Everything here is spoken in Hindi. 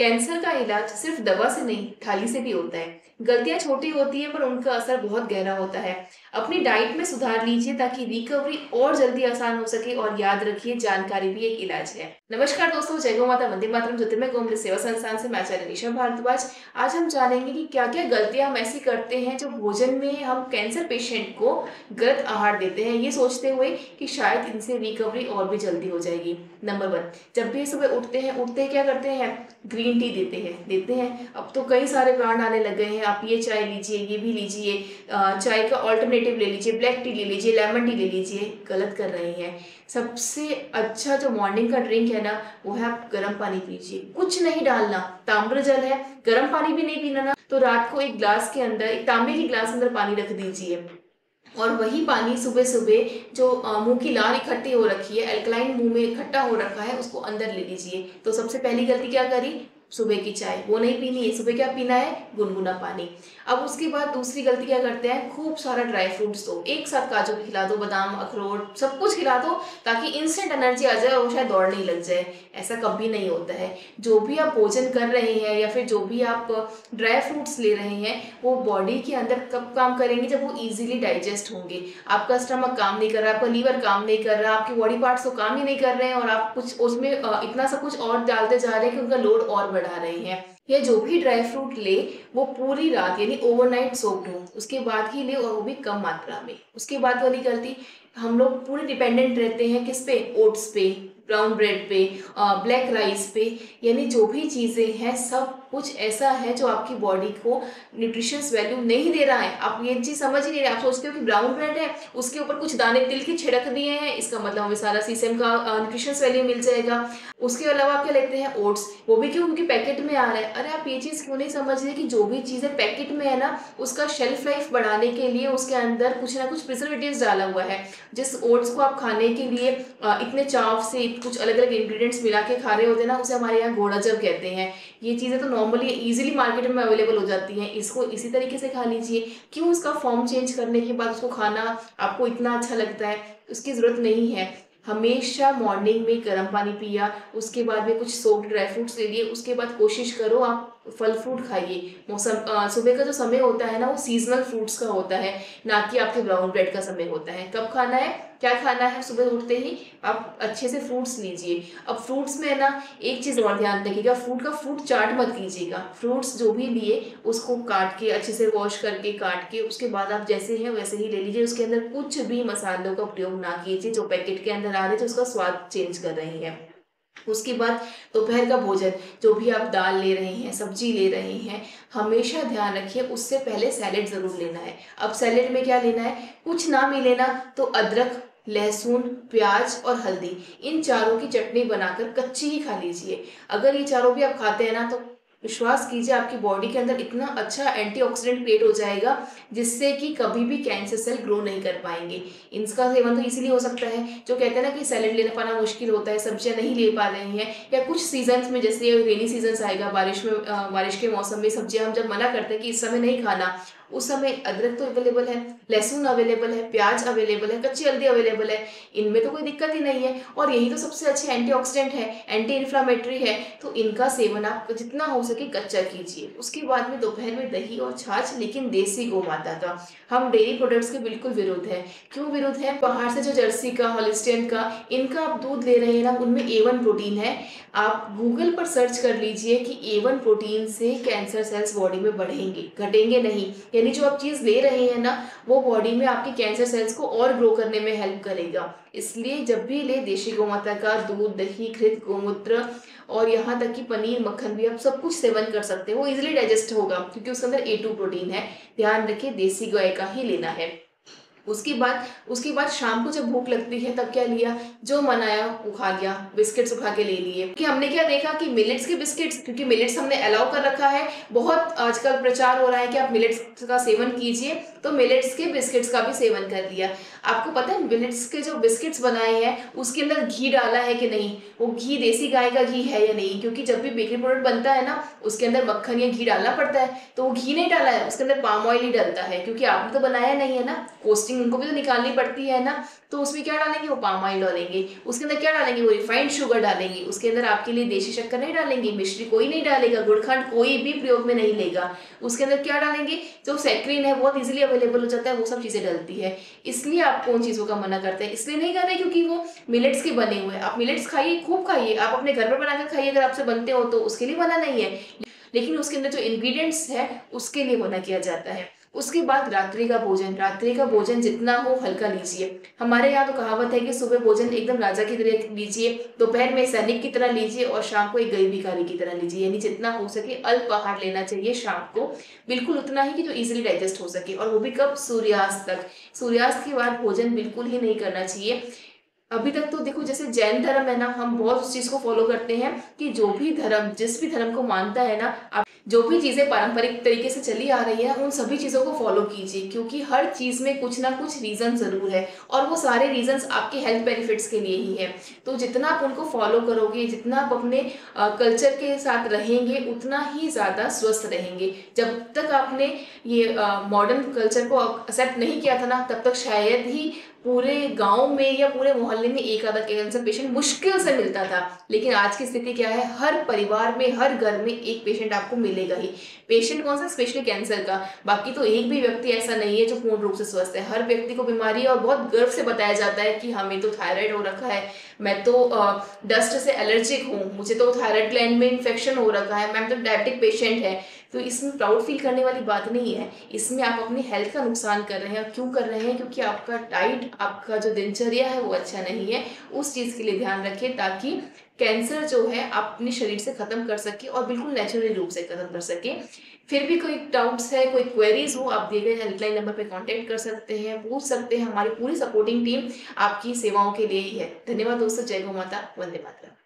कैंसर का इलाज सिर्फ दवा से नहीं, थाली से भी होता है। गलतियां छोटी होती हैं पर उनका असर बहुत गहरा होता है। अपनी डाइट में सुधार लीजिए ताकि रिकवरी और जल्दी आसान हो सके। और याद रखिए, जानकारी भी एक इलाज है। नमस्कार दोस्तों, जय गौ माता, वंदे मातरम। ज्योतिर्मय गौमूल्य सेवा संस्थान से मैं आचार्य निशा भारद्वाज। आज हम जानेंगे कि क्या क्या गलतियां हम ऐसी करते हैं जो भोजन में हम कैंसर पेशेंट को गलत आहार देते हैं, ये सोचते हुए कि शायद इनसे रिकवरी और भी जल्दी हो जाएगी। नंबर 1, जब भी सुबह उठते ही क्या करते हैं? ग्रीन टी देते हैं। अब तो कई सारे ब्रांड आने लग गए हैं। आप ये चाय लीजिए, ये भी लीजिए, चाय का ऑल्टरनेटिव ले लीजिए, ब्लैक टी ले लीजिए, लेमन टी ले लीजिए। गलत कर रहे हैं। सबसे अच्छा जो मॉर्निंग का ड्रिंक है ना, वो है आप गर्म पानी पीजिए, कुछ नहीं डालना। ताम्र जल है, गर्म पानी भी नहीं पीना ना, तो रात को एक ग्लास के अंदर, एक तांबे की ग्लास अंदर पानी रख दीजिए। और वही पानी सुबह सुबह जो मुंह की लार इकट्ठी हो रखी है, अल्कलाइन मुंह में इकट्ठा हो रखा है, उसको अंदर ले लीजिए। तो सबसे पहली गलती क्या करी? सुबह की चाय वो नहीं पीनी है। सुबह क्या पीना है? गुनगुना पानी। अब उसके बाद दूसरी गलती क्या करते हैं? खूब सारा ड्राई फ्रूट्स दो, एक साथ काजू खिला दो, बादाम, अखरोट, सब कुछ खिला दो ताकि इंस्टेंट एनर्जी आ जाए और शायद दौड़ने लग जाए। ऐसा कभी नहीं होता है। जो भी आप भोजन कर रहे हैं या फिर जो भी आप ड्राई फ्रूट्स ले रहे हैं, वो बॉडी के अंदर कब काम करेंगे? जब वो इजीली डाइजेस्ट होंगे। आपका स्टमक काम नहीं कर रहा, आपका लीवर काम नहीं कर रहा, आपके बॉडी पार्ट्स तो काम ही नहीं कर रहे हैं, और आप कुछ उसमें इतना सा कुछ और डालते जा रहे हैं कि उनका लोड और बढ़ा रहे हैं। या जो भी ड्राई फ्रूट ले, वो पूरी रात यानी ओवरनाइट सोक्ड हो, उसके बाद ही ले, और वो भी कम मात्रा में। उसके बाद वाली गलती, हम लोग पूरे डिपेंडेंट रहते हैं किस पे? ओट्स पे, ब्राउन ब्रेड पे, ब्लैक राइस पे। यानी जो भी चीज़ें हैं, सब कुछ ऐसा है जो आपकी बॉडी को न्यूट्रिशंस वैल्यू नहीं दे रहा है। आप ये चीज़ समझ ही नहीं रहे। आप सोचते हो कि ब्राउन ब्रेड है, उसके ऊपर कुछ दाने तिल के छिड़क दिए हैं, इसका मतलब हमें सारा सीसम का न्यूट्रिशंस वैल्यू मिल जाएगा। उसके अलावा आप क्या लेते हैं? ओट्स। वो भी क्यों? क्योंकि पैकेट में आ रहा है। अरे आप ये चीज़ क्यों नहीं समझ रहे कि जो भी चीज़ें पैकेट में है ना, उसका शेल्फ लाइफ बढ़ाने के लिए उसके अंदर कुछ ना कुछ प्रिजर्वेटिव्स डाला हुआ है। जिस ओट्स को आप खाने के लिए इतने चाव से कुछ अलग अलग इंग्रेडिएंट्स मिला के खा रहे होते हैं ना, उसे हमारे यहाँ घोड़ा जब कहते हैं। ये चीज़ें तो नॉर्मली इजीली मार्केट में अवेलेबल हो जाती हैं। इसको इसी तरीके से खा लीजिए। क्यों उसका फॉर्म चेंज करने के बाद उसको खाना आपको इतना अच्छा लगता है? उसकी ज़रूरत नहीं है। हमेशा मॉर्निंग में गर्म पानी पिया, उसके बाद में कुछ सोक्ड ड्राई फ्रूट्स ले लिए, उसके बाद कोशिश करो आप फल फ्रूट खाइए। मौसम सुबह का जो समय होता है ना, वो सीजनल फ्रूट्स का होता है, ना कि आपके ब्राउन ब्रेड का समय होता है। कब खाना है? क्या खाना है? सुबह उठते ही आप अच्छे से फ्रूट्स लीजिए। अब फ्रूट्स में है ना, एक चीज़ और ध्यान रखिएगा, फ्रूट चाट मत कीजिएगा। फ्रूट्स जो भी लिए, उसको काट के अच्छे से वॉश करके काट के, उसके बाद आप जैसे हैं वैसे ही ले लीजिए। उसके अंदर कुछ भी मसालों का प्रयोग ना कीजिए जो पैकेट के अंदर आ रहे हैं, जो उसका स्वाद चेंज कर रही है। उसके बाद दोपहर का भोजन, जो भी आप दाल ले रहे हैं, सब्जी ले रहे हैं, हमेशा ध्यान रखिए उससे पहले सैलेड ज़रूर लेना है। अब सैलेड में क्या लेना है? कुछ ना मिले ना तो अदरक, लहसुन, प्याज और हल्दी, इन चारों की चटनी बनाकर कच्ची ही खा लीजिए। अगर ये चारों भी आप खाते हैं ना, तो विश्वास कीजिए आपकी बॉडी के अंदर इतना अच्छा एंटीऑक्सीडेंट क्रिएट हो जाएगा, जिससे कि कभी भी कैंसर सेल ग्रो नहीं कर पाएंगे। इनका सेवन तो इसीलिए हो सकता है, जो कहते हैं ना कि सैलेड ले पाना मुश्किल होता है, सब्जियां नहीं ले पा रहे हैं, या कुछ सीजन्स में, जैसे रेनी सीजन आएगा, बारिश में, बारिश के मौसम में सब्जियां हम जब मना करते हैं कि इस समय नहीं खाना, उस समय अदरक तो अवेलेबल है, लहसुन अवेलेबल है, प्याज अवेलेबल है, कच्ची हल्दी अवेलेबल है। इनमें तो कोई दिक्कत ही नहीं है, और यही तो सबसे अच्छे एंटीऑक्सीडेंट है, एंटी इन्फ्लामेटरी है। तो इनका सेवन आप जितना हो सके कच्चा कीजिए। उसके बाद में दोपहर में दही और छाछ, लेकिन देसी गौ माता का। हम डेयरी प्रोडक्ट्स के बिल्कुल विरुद्ध है। क्यों विरुद्ध है? बाहर से जो जर्सी का, हॉलिस्टीन का, इनका आप दूध ले रहे हैं ना, उनमें A1 प्रोटीन है। आप गूगल पर सर्च कर लीजिए कि A1 प्रोटीन से कैंसर सेल्स बॉडी में बढ़ेंगे, घटेंगे नहीं। यानी जो आप चीज़ ले रहे हैं ना, वो बॉडी में आपके कैंसर सेल्स को और ग्रो करने में हेल्प करेगा। इसलिए जब भी ले, देशी गौ माता का दूध, दही, घृत, गोमूत्र, और यहाँ तक कि पनीर, मक्खन भी आप सब कुछ सेवन कर सकते हैं। वो इजीली डाइजेस्ट होगा क्योंकि उसके अंदर A2 प्रोटीन है। ध्यान रखिए, देसी गाय का ही लेना है। उसके बाद शाम को जब भूख लगती है, तब क्या लिया? जो मनाया वो खा लिया, बिस्किट्स उठा के ले लिए। कि हमने क्या देखा कि मिलेट्स के बिस्किट्स, क्योंकि मिलेट्स हमने अलाउ कर रखा है, बहुत आजकल प्रचार हो रहा है कि आप मिलेट्स का सेवन कीजिए, तो मिलेट्स के बिस्किट्स का भी सेवन कर लिया। आपको पता है मिलेट्स के जो बिस्किट्स बनाए हैं उसके अंदर घी डाला है कि नहीं, वो घी देसी गाय का घी है या नहीं, क्योंकि जब भी बेकरी प्रोडक्ट बनता है ना उसके अंदर मक्खन या घी डालना पड़ता है, तो वो घी नहीं डाला है, उसके अंदर पाम ऑयल ही डलता है, क्योंकि आपने तो बनाया नहीं है ना, कॉस्टिंग उनको भी तो निकालनी पड़ती है ना। तो उसमें क्या डालेंगे, वो पाम ऑयल डालेंगे, उसके अंदर क्या डालेंगे, वो रिफाइंड शुगर डालेंगे, उसके अंदर आपके लिए देशी शक्कर नहीं डालेंगे, मिश्री कोई नहीं डालेगा, गुड़ खंड कोई भी प्रयोग में नहीं लेगा। उसके अंदर क्या डालेंगे, जो सैक्रिन है बहुत इजीली अवेलेबल हो जाता है, वो सब चीजें डलती है। इसलिए आपको उन चीजों का मना करते हैं, इसलिए नहीं कर रहे क्योंकि वो मिलेट्स के बने हुए हैं। आप मिलेट्स खाइए, खूब खाइए, आप अपने घर पर बनाकर खाइए, अगर आपसे बनते हो तो उसके लिए मना नहीं है, लेकिन उसके अंदर जो इंग्रेडिएंट्स है उसके लिए मना किया जाता है। उसके बाद रात्रि का भोजन, रात्रि का भोजन जितना हो हल्का लीजिए। हमारे यहाँ तो कहावत है कि सुबह भोजन एकदम राजा की तरह लीजिए, दोपहर में सैनिक की तरह लीजिए और शाम को एक गरीब भिखारी की तरह लीजिए, यानी जितना हो सके अल्प आहार लेना चाहिए शाम को, बिल्कुल उतना ही कि जो इजीली डाइजेस्ट हो सके, और वो भी कब, सूर्यास्त तक। सूर्यास्त के बाद भोजन बिल्कुल ही नहीं करना चाहिए। अभी तक तो देखो जैसे जैन धर्म है ना, हम बहुत उस चीज को फॉलो करते हैं कि जो भी धर्म जिस भी धर्म को मानता है ना, आप जो भी चीजें पारंपरिक तरीके से चली आ रही है उन सभी चीजों को फॉलो कीजिए, क्योंकि हर चीज में कुछ ना कुछ रीजन जरूर है, और वो सारे रीजंस आपके हेल्थ बेनिफिट्स के लिए ही है। तो जितना आप उनको फॉलो करोगे, जितना आप अपने कल्चर के साथ रहेंगे, उतना ही ज्यादा स्वस्थ रहेंगे। जब तक आपने ये मॉडर्न कल्चर को एक्सेप्ट नहीं किया था ना, तब तक शायद ही पूरे गांव में या पूरे मोहल्ले में एक आधा कैंसर पेशेंट मुश्किल से मिलता था, लेकिन आज की स्थिति क्या है, हर परिवार में हर घर में एक पेशेंट आपको मिलेगा ही। पेशेंट कौन सा, स्पेशली कैंसर का। बाकी तो एक भी व्यक्ति ऐसा नहीं है जो पूर्ण रूप से स्वस्थ है, हर व्यक्ति को बीमारी है, और बहुत गर्व से बताया जाता है कि हमें तो थायराइड हो रखा है, मैं तो डस्ट से एलर्जिक हूँ, मुझे तो थायराइड ग्लैंड में इन्फेक्शन हो रखा है, मैं तो डायबिटिक पेशेंट है। तो इसमें प्राउड फील करने वाली बात नहीं है, इसमें आप अपनी हेल्थ का नुकसान कर रहे हैं। और क्यों कर रहे हैं, क्योंकि आपका डाइट, आपका जो दिनचर्या है वो अच्छा नहीं है। उस चीज़ के लिए ध्यान रखिए ताकि कैंसर जो है आप अपने शरीर से खत्म कर सके, और बिल्कुल नेचुरली रूप से खत्म कर सके। फिर भी कोई डाउट्स है, कोई क्वेरीज हो, आप दिए गए हेल्पलाइन नंबर पर कॉन्टेक्ट कर सकते हैं, पूछ सकते हैं। हमारी पूरी सपोर्टिंग टीम आपकी सेवाओं के लिए ही है। धन्यवाद दोस्तों, जय गौ माता, वंदे मातरम।